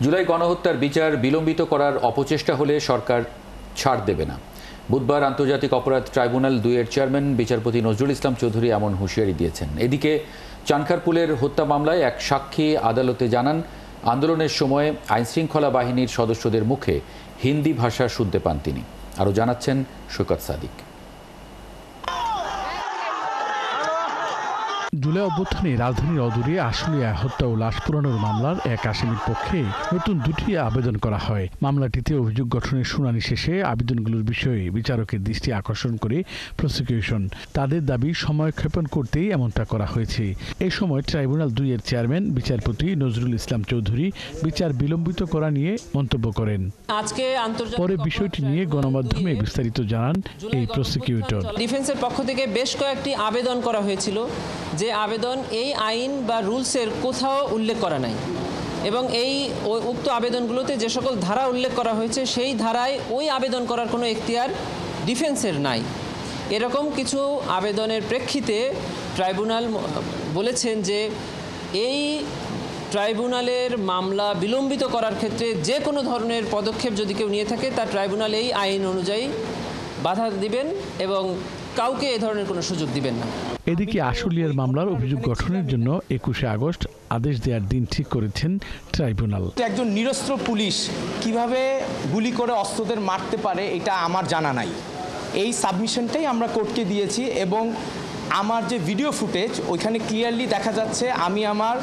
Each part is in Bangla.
জুলাই গণহত্যার বিচার বিলম্বিত করার অপচেষ্টা হলে সরকার ছাড় দেবে না। বুধবার আন্তর্জাতিক অপরাধ ট্রাইব্যুনাল ২ এর চেয়ারম্যান বিচারপতি নজরুল ইসলাম চৌধুরী এমন হুঁশিয়ারি দিয়েছেন। এদিকে চানখারপুলের হত্যা মামলায় এক সাক্ষী আদালতে জানান, আন্দোলনের সময় আইনশৃঙ্খলা বাহিনীর সদস্যদের মুখে হিন্দি ভাষা শুনতে পান তিনি। আরও জানাচ্ছেন সৈকত সাদিক। জুলাই অভ্যুত্থানে রাজধানীর অদূরে আশুলিয়া হত্যা ও লাশ পোড়ানোর মামলার এক আসামির পক্ষে নতুন 2টি আবেদন করা হয়। মামলাটিতে অভিযোগ গঠনের শুনানি শেষে আবেদনগুলোর বিষয়ে বিচারকের দৃষ্টি আকর্ষণ করে প্রসিকিউশন তাদের দাবি সময়ক্ষেপণ করতেই এমনটা করা হয়েছে। এই সময় ট্রাইব্যুনাল 2 এর চেয়ারম্যান বিচারপতি নজরুল ইসলাম চৌধুরী বিচার বিলম্বিত করা নিয়ে মন্তব্য করেন। পরে বিষয়টি নিয়ে গণমাধ্যমে বিস্তারিত জানান এই প্রসিকিউটর। ডিফেন্সের পক্ষ থেকে বেশ কয়েকটি আবেদন করা হয়েছিল, যে আবেদন এই আইন বা রুলসের কোথাও উল্লেখ করা নাই, এবং এই উক্ত আবেদনগুলোতে যে সকল ধারা উল্লেখ করা হয়েছে সেই ধারায় ওই আবেদন করার কোনো এখতিয়ার ডিফেন্সের নাই। এরকম কিছু আবেদনের প্রেক্ষিতে ট্রাইব্যুনাল বলেছেন যে এই ট্রাইব্যুনালের মামলা বিলম্বিত করার ক্ষেত্রে যে কোনো ধরনের পদক্ষেপ যদি কেউ নিয়ে থাকে তা ট্রাইব্যুনাল এই আইন অনুযায়ী বাধা দিবেন এবং কাউকে এ ধরনের কোনো সুযোগ দিবেন না। এদিকে আশুলিয়ার মামলার অভিযোগ গঠনের জন্য 21শে আগস্ট আদেশ দেওয়ার দিন ঠিক করেছেন ট্রাইব্যুনাল। একজন নিরস্ত্র পুলিশ কিভাবে গুলি করে অস্ত্রদের মারতে পারে এটা আমার জানা নাই। এই সাবমিশনটাই আমরা কোর্টকে দিয়েছি এবং আমার যে ভিডিও ফুটেজ ওইখানে ক্লিয়ারলি দেখা যাচ্ছে আমি আমার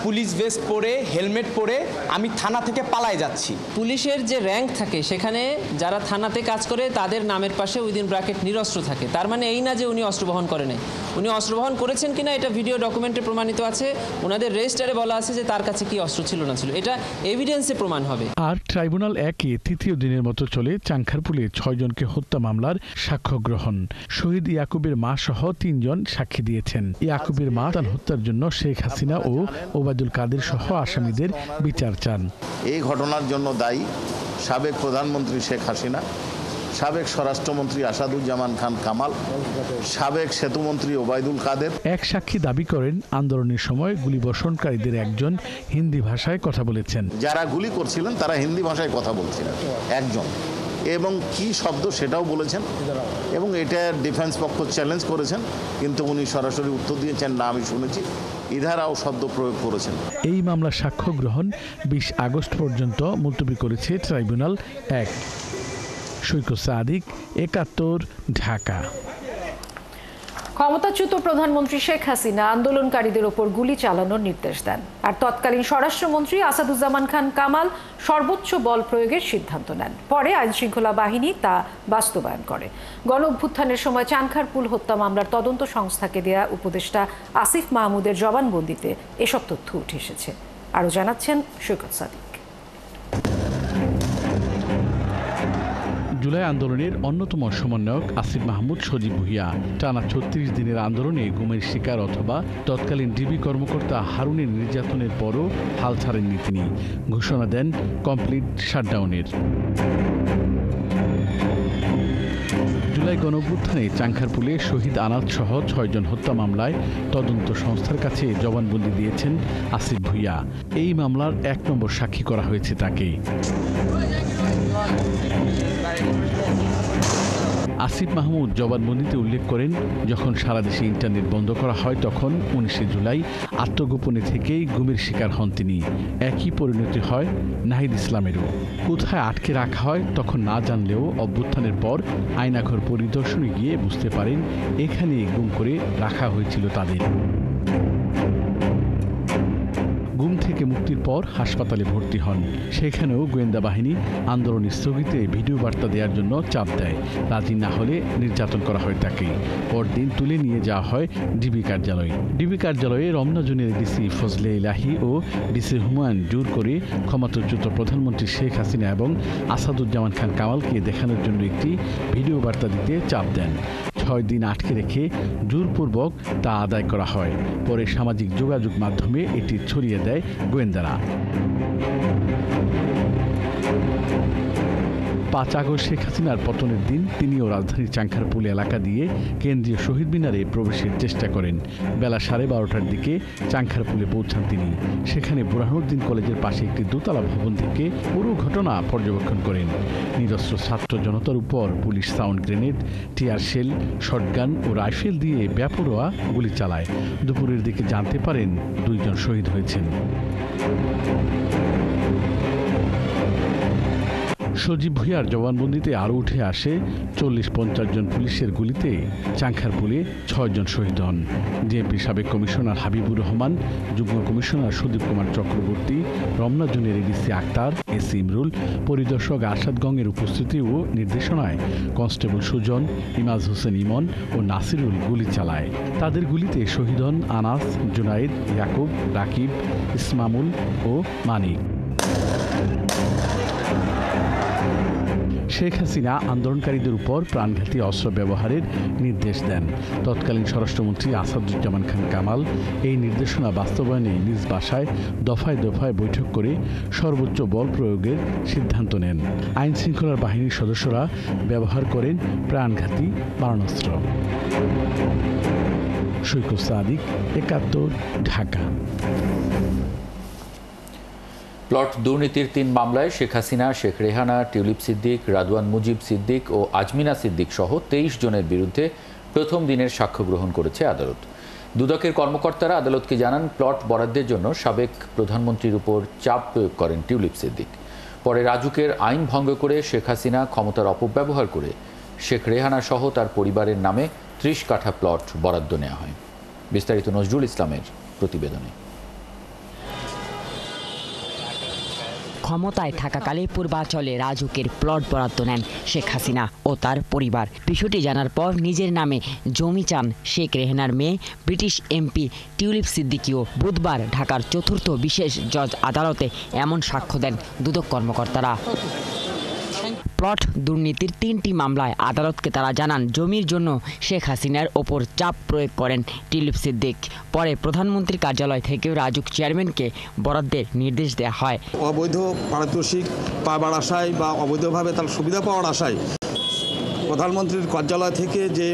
পুলিশ ভেস্ট পরে হেলমেট পরে আমি থানা থেকে পালায় যাচ্ছি। পুলিশের যে র্যাঙ্ক থাকে সেখানে যারা থানাতে কাজ করে তাদের নামের পাশে উইদিন ব্র্যাকেট নিরস্ত্র থাকে। তার মানে এই না যে উনি অস্ত্র বহন করে নাই। উনি অস্ত্র বহন করেছেন কিনা এটা ভিডিও ডকুমেন্টে প্রমাণিত আছে। ওনাদের রেজিস্টারে বলা আছে যে তার কাছে কি অস্ত্র ছিল না ছিল, এটা এভিডেন্সে প্রমাণ হবে। আর ট্রাইব্যুনাল 1-এ তৃতীয় দিনের মতো চলে চানখারপুলে 6 জনকে হত্যা মামলার সাক্ষ্য গ্রহণ। শহীদ ইয়াকুবের মা সহ 3 জন সাক্ষী দিয়েছেন। ইয়াকুবের মা তার হত্যার জন্য শেখ হাসিনা ও ওবায়দুল কাদের সহ আসামিদের বিচার চান। এই ঘটনার জন্য দায়ী সাবেক প্রধানমন্ত্রী শেখ হাসিনা, সাবেক স্বরাষ্ট্রমন্ত্রী আসাদুজ্জামান খান কামাল, সাবেক সেতুমন্ত্রী ওবায়দুল কাদের। এক সাক্ষী দাবি করেন, আন্দোলনের সময় গুলিবর্ষণকারীদের একজন হিন্দি ভাষায় কথা বলেছেন। যারা গুলি করছিলেন তারা হিন্দি ভাষায় কথা বলছিলেন একজন, এবং কি শব্দ সেটাও বলেছেন, এবং এটা ডিফেন্স পক্ষ চ্যালেঞ্জ করেছেন, কিন্তু উনি সরাসরি উত্তর দিয়েছেন না আমি শুনেছি, ইধারাও শব্দ প্রয়োগ করেছেন। এই মামলার সাক্ষ্য গ্রহণ 20 আগস্ট পর্যন্ত মুলতবি করেছে ট্রাইব্যুনাল 1। সৈকত সাদিক, 71, ঢাকা। ক্ষমতাচ্যুত প্রধানমন্ত্রী শেখ হাসিনা আন্দোলনকারীদের ওপর গুলি চালানোর নির্দেশ দেন, আর তৎকালীন স্বরাষ্ট্রমন্ত্রী আসাদুজ্জামান খান কামাল সর্বোচ্চ বল প্রয়োগের সিদ্ধান্ত নেন। পরে আইনশৃঙ্খলা বাহিনী তা বাস্তবায়ন করে। গণ অভ্যুত্থানের সময় চানখারপুল হত্যা মামলার তদন্ত সংস্থাকে দেয়া উপদেষ্টা আসিফ মাহমুদের জবানবন্দিতে এসব তথ্য উঠে এসেছে। আরও জানাচ্ছেন সৈকত সাদিক। জুলাই আন্দোলনের অন্যতম সমন্বয়ক আসিফ মাহমুদ সজীব ভুঁইয়া টানা 36 দিনের আন্দোলনে গুমের শিকার অথবা তৎকালীন ডিবি কর্মকর্তা হারুনের নির্যাতনের পরও হাল ছাড়েননি তিনি। ঘোষণা দেন কমপ্লিট শাটডাউনের। জুলাই গণঅভ্যুত্থানে চানখারপুলে শহীদ আনাত সহ 6 জন হত্যা মামলায় তদন্ত সংস্থার কাছে জবানবন্দি দিয়েছেন আসিফ ভুঁইয়া। এই মামলার 1 নম্বর সাক্ষী করা হয়েছে তাকে। আসিফ মাহমুদ জবানবন্দিতে উল্লেখ করেন, যখন সারা দেশে ইন্টারনেট বন্ধ করা হয় তখন 19শে জুলাই আত্মগোপনে থেকেই গুমের শিকার হন তিনি। একই পরিণতি হয় নাহিদ ইসলামেরও। কোথায় আটকে রাখা হয় তখন না জানলেও অভ্যুত্থানের পর আয়নাঘর পরিদর্শনে গিয়ে বুঝতে পারেন এখানে গুম করে রাখা হয়েছিল তাদের। গুম থেকে মুক্তির পর হাসপাতালে ভর্তি হন। সেখানেও গোয়েন্দা বাহিনী আন্দোলন স্থগিতে ভিডিও বার্তা দেওয়ার জন্য চাপ দেয়। রাজি না হলে নির্যাতন করা হয় তাকে। পরদিন তুলে নিয়ে যাওয়া হয় ডিবি কার্যালয়ে। ডিবি কার্যালয়ে রমনা জোনের ডিসি ফজলে ইলাহি ও ডিসি হুমায়ুন জোর করে ক্ষমতাচ্যুত প্রধানমন্ত্রী শেখ হাসিনা এবং আসাদুজ্জামান খান কামালকে দেখানোর জন্য একটি ভিডিও বার্তা দিতে চাপ দেন। 6 দিন আটকে রেখে জোরপূর্বক তা আদায় করা হয়। পরে সামাজিক যোগাযোগ মাধ্যমে এটি ছড়িয়ে দেয় গোয়েন্দারা। 5 আগস্ট শেখ হাসিনার পতনের দিন তিনিও রাজধানীর চাংখারপুল এলাকা দিয়ে কেন্দ্রীয় শহীদ মিনারে প্রবেশের চেষ্টা করেন। বেলা 12:30টার দিকে চাংখারপুলে পৌঁছান তিনি। সেখানে বুরহানুদ্দিন কলেজের পাশে একটি দোতলা ভবন থেকে পুরো ঘটনা পর্যবেক্ষণ করেন। নিরস্ত্র ছাত্র জনতার উপর police sound grenade, tear shell, shotgun ও রাইফেল দিয়ে বেপরোয়া গুলি চালায়। দুপুরের দিকে জানতে পারেন 2 জন শহীদ হয়েছেন। সজীব ভুঁইয়ার জবানবন্দিতে আরও উঠে আসে 40-50 জন পুলিশের গুলিতে চাংখারপুলে 6 জন শহীদ হন। ডিএমপির সাবেক কমিশনার হাবিবুর রহমান, যুগ্ম কমিশনার সুদীপ কুমার চক্রবর্তী, রমনা জোনের এডিসি আক্তার, এসি ইমরুল, পরিদর্শক আরশাদ গংয়ের উপস্থিতি ও নির্দেশনায় কনস্টেবল সুজন, ইমাজ হোসেন ইমন ও নাসিরুল গুলি চালায়। তাদের গুলিতে শহীদ হন আনাস, জুনাইদ, ইয়াকুব, রাকিব, ইসমামুল ও মানিক। শেখ হাসিনা আন্দোলনকারীদের উপর প্রাণঘাতী অস্ত্র ব্যবহারের নির্দেশ দেন। তৎকালীন স্বরাষ্ট্রমন্ত্রী আসাদুজ্জামান খান কামাল এই নির্দেশনা বাস্তবায়নে নিজ বাসায় দফায় দফায় বৈঠক করে সর্বোচ্চ বল প্রয়োগের সিদ্ধান্ত নেন। আইন শৃঙ্খলার বাহিনীর সদস্যরা ব্যবহার করেন প্রাণঘাতী মারণাস্ত্র। সৈকত সাদিক, 71, ঢাকা। প্লট দুর্নীতির 3 মামলায় শেখ হাসিনা, শেখ রেহানা, টিউলিপ সিদ্দিক, রাদওয়ান মুজিব সিদ্দিক ও আজমিনা সিদ্দিক সহ 23 জনের বিরুদ্ধে প্রথম দিনের সাক্ষ্য গ্রহণ করেছে আদালত। দুদকের কর্মকর্তারা আদালতকে জানান, প্লট বরাদ্দের জন্য সাবেক প্রধানমন্ত্রীর উপর চাপ প্রয়োগ করেন টিউলিপ সিদ্দিক। পরে রাজুকের আইন ভঙ্গ করে শেখ হাসিনা ক্ষমতার অপব্যবহার করে শেখ রেহানা সহ তার পরিবারের নামে 30 কাঠা প্লট বরাদ্দ নেওয়া হয়। বিস্তারিত নজরুল ইসলামের প্রতিবেদনে। ক্ষমতায় থাকাকালে পূর্বাঞ্চলে রাজুকের প্লট বরাদ্দ নেন শেখ হাসিনা ও তার পরিবার। বিষয়টি জানার পর নিজের নামে জমি চান শেখ রেহানার মেয়ে ব্রিটিশ এমপি টিউলিপ সিদ্দিকিও। বুধবার ঢাকার 4র্থ বিশেষ জজ আদালতে এমন সাক্ষ্য দেন দুদক কর্মকর্তারা। প্লট দুর্নীতির 3টি মামলায় আদালতকে তারা জানান, জমির জন্য শেখ হাসিনার ওপর চাপ প্রয়োগ করেন টিউলিপ সিদ্দিক। পরে প্রধানমন্ত্রীর কার্যালয় থেকেও রাজুক চেয়ারম্যানকে বরাদ্দের নির্দেশ দেওয়া হয়। অবৈধ পারিতোষিক পাবার আশায় বা অবৈধভাবে তার সুবিধা পাওয়ার আশায় প্রধানমন্ত্রীর কার্যালয় থেকে যে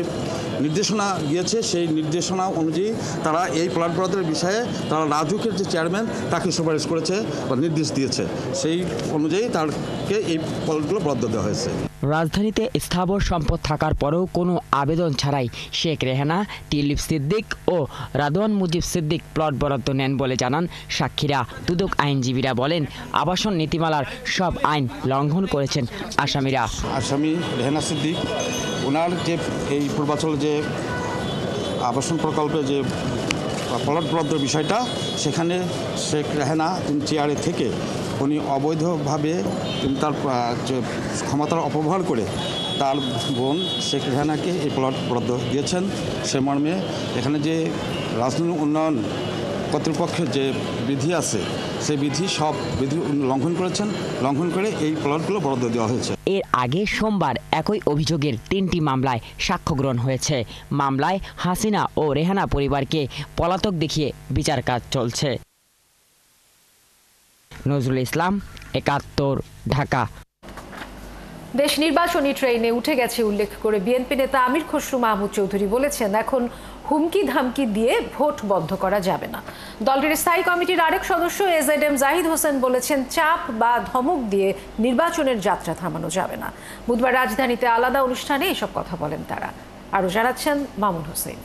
নির্দেশনা গিয়েছে, সেই নির্দেশনা অনুযায়ী তারা এই প্লট বরাদ্দের বিষয়ে তারা রাজুকের যে চেয়ারম্যান তাকে সুপারিশ করেছে বা নির্দেশ দিয়েছে, সেই অনুযায়ী তাকে এই প্লটগুলো বরাদ্দ দেওয়া হয়েছে। রাজধানীতে স্থাবর সম্পদ থাকার পরেও কোনো আবেদন ছাড়াই শেখ রেহানা, টিউলিপ সিদ্দিক ও রাদওয়ান মুজিব সিদ্দিক প্লট বরাদ্দ নেন বলে জানান সাক্ষীরা। দুদক আইনজীবীরা বলেন, আবাসন নীতিমালার সব আইন লঙ্ঘন করেছেন আসামিরা। আসামি রেহানা সিদ্দিক, ওনার যে এই পূর্বাঞ্চলে যে আবাসন প্রকল্পে যে প্লট বরাদ্দের বিষয়টা, সেখানে শেখ রেহানা তিনি চেয়ারে থেকে উনি অবৈধভাবে তিনি তার ক্ষমতার অপব্যবহার করে তার বোন শেখ রেহানাকে এই প্লট বরাদ্দ দিয়েছেন। সে মর্মে এখানে যে রাজধানী উন্নয়ন কর্তৃপক্ষের যে বিধি আছে, সেই সব বিধি লঙ্ঘন করেছেন। লঙ্ঘন করে এই প্লটগুলো বরাদ্দ দেওয়া হয়েছে। এর আগে সোমবার একই অভিযোগের 3টি মামলায় সাক্ষ্য গ্রহণ হয়েছে। মামলায় হাসিনা ও রেহানা পরিবারকে পলাতক দেখিয়ে বিচার কাজ চলছে। নজরুল ইসলাম, 71, ঢাকা। দেশ নির্বাচনী ট্রেনে উঠে গেছে উল্লেখ করে বিএনপি নেতা আমির খসরু মাহমুদ চৌধুরী বলেছেন, এখন হুমকি ধামকি দিয়ে ভোট বন্ধ করা যাবে না। দলটির স্থায়ী কমিটির আরেক সদস্য এজেডএম জাহিদ হোসেন বলেছেন, চাপ বা ধমক দিয়ে নির্বাচনের যাত্রা থামানো যাবে না। বুধবার রাজধানীতে আলাদা অনুষ্ঠানে এসব কথা বলেন তারা। আরও জানাচ্ছেন মামুন হোসেন।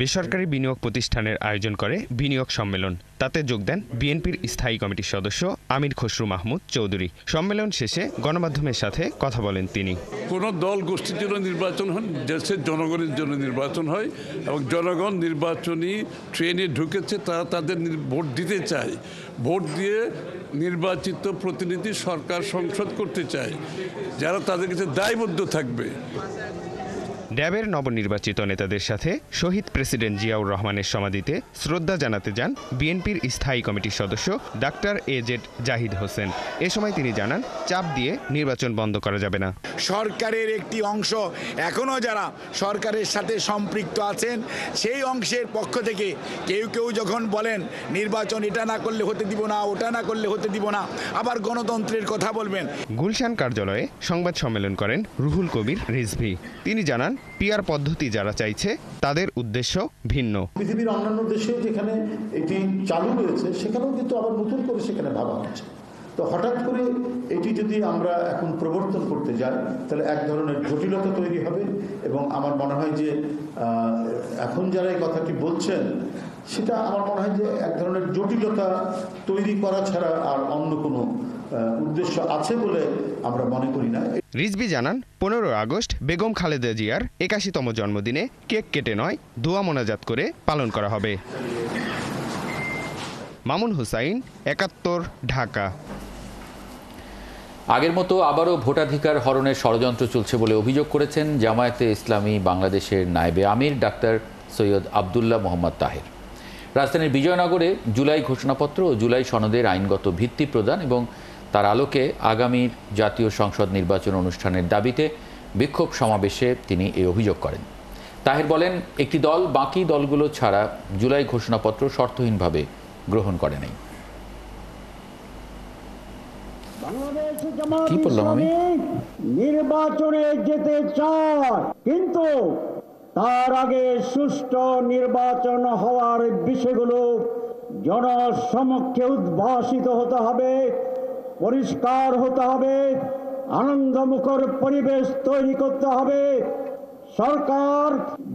বেসরকারি বিনিয়োগ প্রতিষ্ঠানের আয়োজন করে বিনিয়োগ সম্মেলন। তাতে যোগ দেন বিএনপির স্থায়ী কমিটির সদস্য আমির খসরু মাহমুদ চৌধুরী। সম্মেলন শেষে গণমাধ্যমের সাথে কথা বলেন তিনি। কোনো দল গোষ্ঠীর জন্য নির্বাচন হয়, দেশের জনগণের জন্য নির্বাচন হয় এবং জনগণ নির্বাচনী ট্রেনে ঢুকেছে, তারা তাদের ভোট দিতে চায়। ভোট দিয়ে নির্বাচিত প্রতিনিধি সরকার সংসদ করতে চায়, যারা তাদের কাছে দায়বদ্ধ থাকবে। র্যাবের নবনির্বাচিত নেতাদের সাথে শহীদ প্রেসিডেন্ট জিয়াউর রহমানের সমাধিতে শ্রদ্ধা জানাতে যান বিএনপির স্থায়ী কমিটির সদস্য ডাক্তার এজেড জাহিদ হোসেন। এ সময় তিনি জানান, চাপ দিয়ে নির্বাচন বন্ধ করা যাবে না। সরকারের একটি অংশ এখনও যারা সরকারের সাথে সম্পৃক্ত আছেন, সেই অংশের পক্ষ থেকে কেউ যখন বলেন নির্বাচন এটা না করলে হতে দিব না, ওটা না করলে হতে দিব না, আবার গণতন্ত্রের কথা বলবেন। গুলশান কার্যালয়ে সংবাদ সম্মেলন করেন রুহুল কবির রিজভী। তিনি জানান, পিআর পদ্ধতি যারা চাইছে তাদের উদ্দেশ্য ভিন্ন। পৃথিবীর অন্যান্য দেশে যেখানে এটি চালু রয়েছে সেখানেও কিন্তু আবার নতুন করে সেখানে ভাবা হচ্ছে। তো হঠাৎ করে এটি যদি আমরা এখন প্রবর্তন করতে যাই তাহলে এক ধরনের জটিলতা তৈরি হবে এবং আমার মনে হয় যে এখন যারা এই কথাটি বলছেন সেটা আমার মনে হয় যে এক ধরনের জটিলতা তৈরি করা ছাড়া আর অন্য কোনো উদ্দেশ্য আছে বলে আমরা মনে করি না। রিজভী জানান, 15 আগস্ট বেগম খালেদা জিয়ার 81তম জন্মদিনে কেক কেটে নয়, দোয়া মোনাজাত করে পালন করা হবে। মামুন হুসাইন, 71, ঢাকা। আগের মতো আবারও ভোটাধিকার হরণের ষড়যন্ত্র চলছে বলে অভিযোগ করেছেন জামায়াতে ইসলামী বাংলাদেশের নায়েবে আমির ডাক্তার সৈয়দ আবদুল্লাহ মোহাম্মদ তাহের। রাজধানীর বিজয়নগরে জুলাই ঘোষণাপত্র ও জুলাই সনদের আইনগত ভিত্তি প্রদান এবং তার আলোকে আগামীর জাতীয় সংসদ নির্বাচন অনুষ্ঠানের দাবিতে বিক্ষোভ সমাবেশে তিনি এই অভিযোগ করেন। তাহের বলেন, একটি দল বাকি দলগুলো ছাড়া জুলাই ঘোষণাপত্র শর্তহীনভাবে গ্রহণ করে নাই। কি বললাম আমি? নির্বাচনে যেতে চায়, কিন্তু তার আগে সুষ্ঠু নির্বাচন হওয়ার বিষয়গুলো জনসমক্ষে উদ্ভাসিত হতে হবে, পরিষ্কার হতে হবে, আনন্দমুখর পরিবেশ তৈরি করতে হবে। সরকার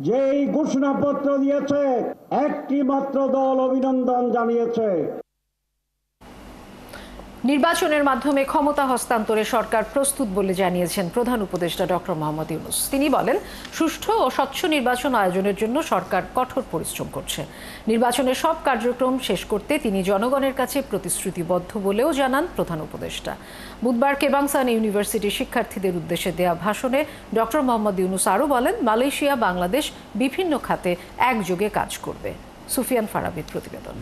যেই ঘোষণাপত্র দিয়েছে, একটি মাত্র দল অভিনন্দন জানিয়েছে। নির্বাচনের মাধ্যমে ক্ষমতা হস্তান্তরে সরকার প্রস্তুত বলে জানিয়েছেন প্রধান উপদেষ্টা ডক্টর মোহাম্মদ ইউনূস। তিনি বলেন, সুষ্ঠু ও স্বচ্ছ নির্বাচন আয়োজনের জন্য সরকার কঠোর পরিশ্রম করছে। নির্বাচনের সব কার্যক্রম শেষ করতে তিনি জনগণের কাছে প্রতিশ্রুতিবদ্ধ বলেও জানান প্রধান উপদেষ্টা। বুধবার কেবাংসান ইউনিভার্সিটির শিক্ষার্থীদের উদ্দেশ্যে দেয়া ভাষণে ডক্টর মোহাম্মদ ইউনূস আরও বলেন, মালয়েশিয়া বাংলাদেশ বিভিন্ন খাতে একযোগে কাজ করবে। সুফিয়ান ফারাবির প্রতিবেদন।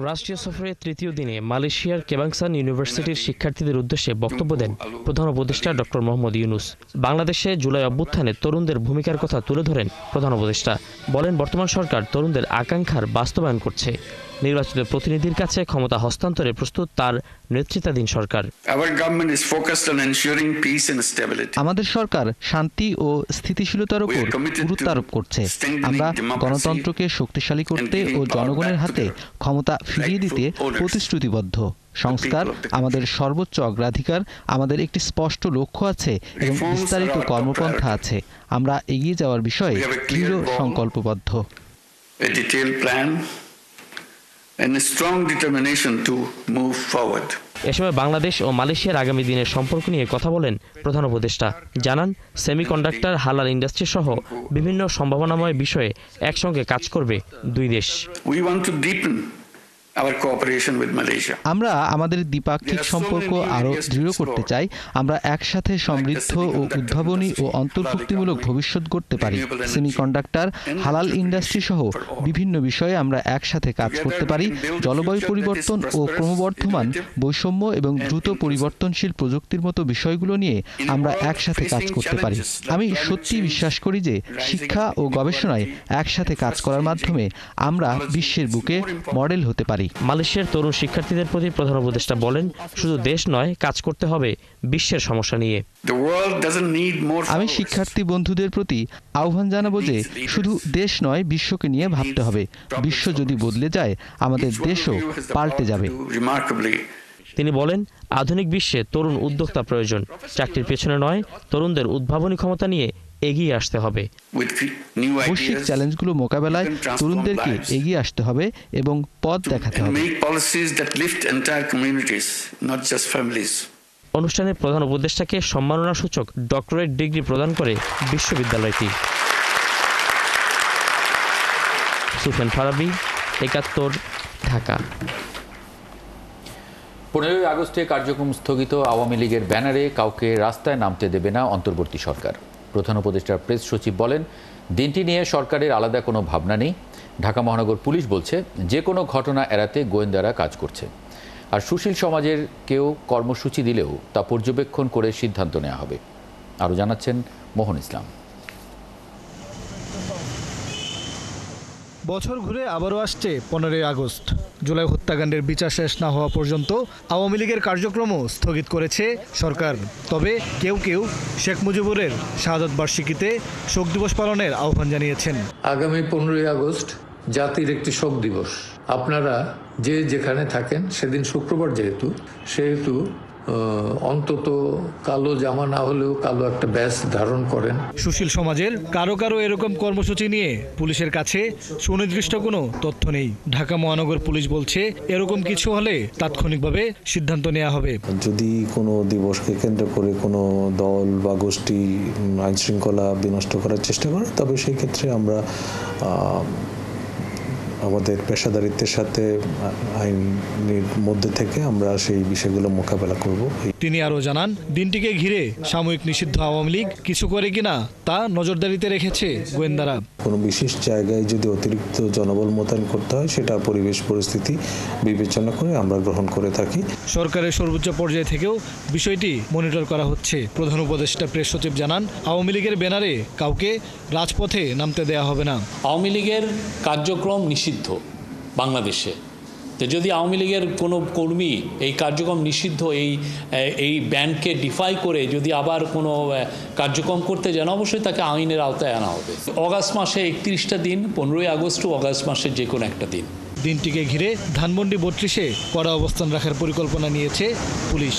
রাষ্ট্রীয় সফরের তৃতীয় দিনে মালয়েশিয়ার কেবাংসান ইউনিভার্সিটির শিক্ষার্থীদের উদ্দেশ্যে বক্তব্য দেন প্রধান উপদেষ্টা ডক্টর মোহাম্মদ ইউনূস। বাংলাদেশে জুলাই অভ্যুত্থানে তরুণদের ভূমিকার কথা তুলে ধরেন প্রধান উপদেষ্টা। বলেন, বর্তমান সরকার তরুণদের আকাঙ্ক্ষার বাস্তবায়ন করছে। নির্বাচিত প্রতিনিধির কাছে ক্ষমতা হস্তান্তরে প্রস্তুত তার নেতৃত্বাধীন সরকার। আমাদের সরকার শান্তি ও স্থিতিশীলতার উপর গুরুত্ব আরোপ করছে। আমরা গণতন্ত্রকে শক্তিশালী করতে ও জনগণের হাতে ক্ষমতা ফিরিয়ে দিতে প্রতিশ্রুতিবদ্ধ। সংস্কার আমাদের সর্বোচ্চ অগ্রাধিকার। আমাদের একটি স্পষ্ট লক্ষ্য আছে এবং বিস্তারিত কর্মপন্থা আছে। আমরা এগিয়ে যাওয়ার বিষয়ে দৃঢ় সংকল্পবদ্ধ। and a strong determination to move forward. এ সময় বাংলাদেশ ও মালয়েশিয়ার আগামী দিনের সম্পর্ক নিয়ে কথা বলেন প্রধান উপদেষ্টা। জানান, সেমিকন্ডাক্টর, হালাল ইন্ডাস্ট্রি সহ বিভিন্ন সম্ভাবনাময় বিষয়ে একসঙ্গে কাজ করবে দুই দেশ। We want to deepen our cooperation with Malaysia. আমরা আমাদের দ্বিপাক্ষিক সম্পর্ক আরও দৃঢ় করতে চাই। আমরা একসাথে সমৃদ্ধ ও উদ্ভাবনী ও অন্তর্ভুক্তিমূলক ভবিষ্যৎ গড়তে পারি। সেমিকন্ডাক্টর, হালাল ইন্ডাস্ট্রি সহ বিভিন্ন বিষয়ে আমরা একসাথে কাজ করতে পারি। জলবায়ু পরিবর্তন ও ক্রমবর্ধমান বৈষম্য এবং দ্রুত পরিবর্তনশীল প্রযুক্তির মতো বিষয়গুলো নিয়ে আমরা একসাথে কাজ করতে পারি। আমি সত্যি বিশ্বাস করি যে শিক্ষা ও গবেষণায় একসাথে কাজ করার মাধ্যমে আমরা বিশ্বের বুকে মডেল হতে পারি। মালয়েশিয়ার তরুণ শিক্ষার্থীদের প্রতি প্রধান উপদেষ্টা বলেন, শুধু দেশ নয়, কাজ করতে হবে বিশ্বের সমস্যা নিয়ে। আমি শিক্ষার্থী বন্ধুদের প্রতি আহ্বান জানাবো যে শুধু দেশ নয়, বিশ্বকে নিয়ে ভাবতে হবে। বিশ্ব যদি বদলে যায়, আমাদের দেশও পাল্টে যাবে। তিনি বলেন, আধুনিক বিশ্বে তরুণ উদ্যোক্তা প্রয়োজন। চাকরির পেছনে নয়, তরুণদের উদ্ভাবনী ক্ষমতা নিয়ে এগিয়ে আসতে হবে। বৈশ্বিক চ্যালেঞ্জগুলো মোকাবেলায় তরুণদেরকে এগিয়ে আসতে হবে এবং পথ দেখাতে হবে। অনুষ্ঠানে প্রধান উপদেষ্টাকে সম্মাননাসূচক ডক্টরেট ডিগ্রি প্রদান করে বিশ্ববিদ্যালয়টি। সুফিয়ান ফারাবি, 71, ঢাকা। 15ই আগস্টে কার্যক্রম স্থগিত আওয়ামী লীগের ব্যানারে কাউকে রাস্তায় নামতে দেবে না অন্তর্বর্তী সরকার। প্রধান উপদেষ্টার প্রেস সচিব বলেন, দিনটি নিয়ে সরকারের আলাদা কোনো ভাবনা নেই। ঢাকা মহানগর পুলিশ বলছে, যে কোনো ঘটনা এড়াতে গোয়েন্দারা কাজ করছে। আর সুশীল সমাজের কেউ কর্মসূচি দিলেও তা পর্যবেক্ষণ করে সিদ্ধান্ত নেওয়া হবে। আরও জানাচ্ছেন মোহন ইসলাম। বছর ঘুরে আবারও আসছে 15ই আগস্ট। জুলাই হত্যাকাণ্ডের বিচার শেষ না হওয়া পর্যন্ত আওয়ামী লীগের কার্যক্রমও স্থগিত করেছে সরকার। তবে কেউ কেউ শেখ মুজিবুরের শাহাদাত বার্ষিকীতে শোক দিবস পালনের আহ্বান জানিয়েছেন। আগামী 15ই আগস্ট জাতির একটি শোক দিবস। আপনারা যে যেখানে থাকেন, সেদিন শুক্রবার সেহেতু অন্তত কালো জামা না হলেও কালো একটা ব্যাজ ধারণ করেন। সুশীল সমাজের কারো কারো এরকম কর্মসূচি নিয়ে পুলিশের কাছে সুনির্দিষ্ট কোনো তথ্য নেই। ঢাকা মহানগর পুলিশ বলছে, এরকম কিছু হলে তাৎক্ষণিকভাবে সিদ্ধান্ত নেওয়া হবে। যদি কোনো দিবসকে কেন্দ্র করে কোনো দল বা গোষ্ঠী আইনশৃঙ্খলা বিনষ্ট করার চেষ্টা করে, তবে সেই ক্ষেত্রে আমরা আমাদের পেশাদারিত্বের সাথে আইনের মধ্যে থেকে আমরা সেই বিষয়গুলো মোকাবেলা করব। তিনি আরও জানান, দিনটিকে ঘিরে সাময়িক নিষিদ্ধ আওয়ামী লীগ কিছু করে কিনা তা নজরদারিতে রেখেছে গোয়েন্দারা। কোনো বিশেষ জায়গায় যদি অতিরিক্ত জনবল মোতায়েন করতে হয়, সেটা পরিবেশ পরিস্থিতি বিবেচনা করে আমরা গ্রহণ করে থাকি। সরকারের সর্বোচ্চ পর্যায় থেকেও বিষয়টি মনিটর করা হচ্ছে। প্রধান উপদেষ্টা প্রেস সচিব জানান, আওয়ামী লীগের ব্যানারে কাউকে রাজপথে নামতে দেয়া হবে না। আওয়ামী লীগের কার্যক্রম নিষিদ্ধ বাংলাদেশে। তো যদি আওয়ামী লীগের কোনো কর্মী এই কার্যক্রম নিষিদ্ধ এই ব্যানকে ডিফাই করে যদি আবার কোনো কার্যক্রম করতে যান, অবশ্যই তাকে আইনের আওতায় আনা হবে। অগাস্ট মাসে 31টা দিন, 15ই আগস্টও অগাস্ট মাসের যে কোনো একটা দিন। দিনটিকে ঘিরে ধানমন্ডি 32-এ কড়া অবস্থান রাখার পরিকল্পনা নিয়েছে পুলিশ।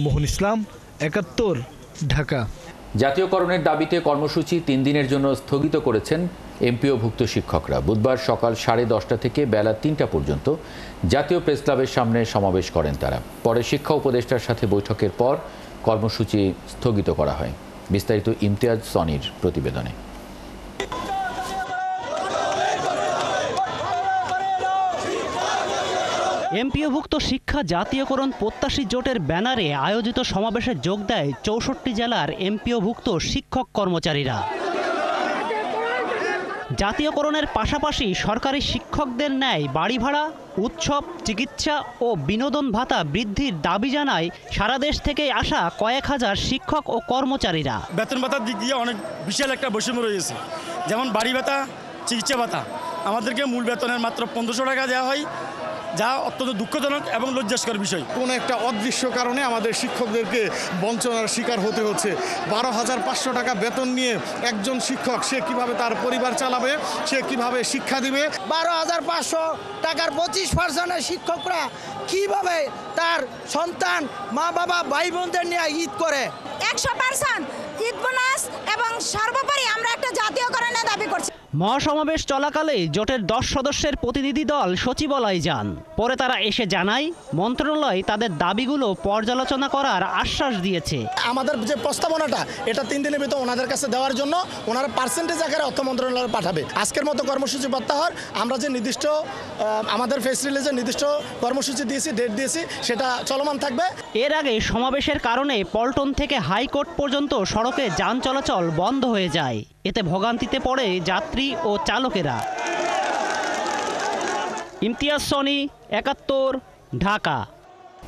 মোহন ইসলাম, 71, ঢাকা। জাতীয়করণের দাবিতে কর্মসূচি 3 দিনের জন্য স্থগিত করেছেন এমপিওভুক্ত শিক্ষকরা। বুধবার সকাল 10:30 থেকে বেলা 3টা পর্যন্ত জাতীয় প্রেস ক্লাবের সামনে সমাবেশ করেন তারা। পরে শিক্ষা উপদেষ্টার সাথে বৈঠকের পর কর্মসূচি স্থগিত করা হয়। বিস্তারিত ইমতিয়াজ সনির প্রতিবেদনে। এমপিওভুক্ত শিক্ষা জাতীয়করণ প্রত্যাশী জোটের ব্যানারে আয়োজিত সমাবেশে যোগ দেয় 64 জেলার এমপিওভুক্ত শিক্ষক কর্মচারীরা। জাতীয়করণের পাশাপাশি সরকারি শিক্ষকদের ন্যায় বাড়ি ভাড়া, উৎসব, চিকিৎসা ও বিনোদন ভাতা বৃদ্ধির দাবি জানায় সারা দেশ থেকে আসা কয়েক হাজার শিক্ষক ও কর্মচারীরা। বেতন ভাতার দিক দিয়ে অনেক বিশাল একটা বৈষম্য রয়েছে। যেমন বাড়ি ভাতা, চিকিৎসা ভাতা আমাদেরকে মূল বেতনের মাত্র 1500 টাকা দেওয়া হয়, যা অত্যন্ত দুঃখজনক এবং লজ্জাস্কর বিষয়। কোনো একটা অদৃশ্য কারণে আমাদের শিক্ষকদেরকে বঞ্চনার শিকার হতে হচ্ছে। 12,500 টাকা বেতন নিয়ে একজন শিক্ষক সে কিভাবে তার পরিবার চালাবে, সে কিভাবে শিক্ষা দিবে? 12,500 টাকার 25% শিক্ষকরা কিভাবে তার সন্তান, মা বাবা, ভাই বোনদের নিয়ে ঈদ করে? 100% ঈদ বোনাস এবং সর্বোপরি আমরা একটা জাতীয়করণের দাবি করছি। মহাসমাবেশ চলাকালে জোটের 10 সদস্যের প্রতিনিধি দল সচিবালয়ে যান। পরে তারা এসে জানায়, মন্ত্রণালয় তাদের দাবিগুলো পর্যালোচনা করার আশ্বাস দিয়েছে। আমাদের যে প্রস্তাবনাটা এটা 3 দিনের ভিতর ওনাদের কাছে দেওয়ার জন্য ওনারা পার্সেন্টেজ আকারে অর্থ মন্ত্রণালয়ে পাঠাবে। আজকের মতো কর্মসূচি প্রত্যাহার। আমরা যে নির্দিষ্ট আমাদের ফেস রিলিজে নির্দিষ্ট কর্মসূচি দিয়েছি, ডেট দিয়েছি, সেটা চলমান থাকবে। এর আগে সমাবেশের কারণে পল্টন থেকে হাইকোর্ট পর্যন্ত সড়কে যান চলাচল বন্ধ হয়ে যায়। এতে ভোগান্তিতে পড়ে যাত্রী ও চালকেরা। ইমতিয়াজ সনি, 71, ঢাকা।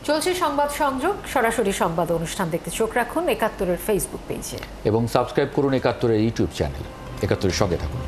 চলছে সংবাদ সংযোগ। সরাসরি সংবাদ অনুষ্ঠান দেখতে চোখ রাখুন 71-এর ফেসবুক পেজে এবং সাবস্ক্রাইব করুন 71-এর ইউটিউব চ্যানেল। 71-এর সঙ্গে থাকুন।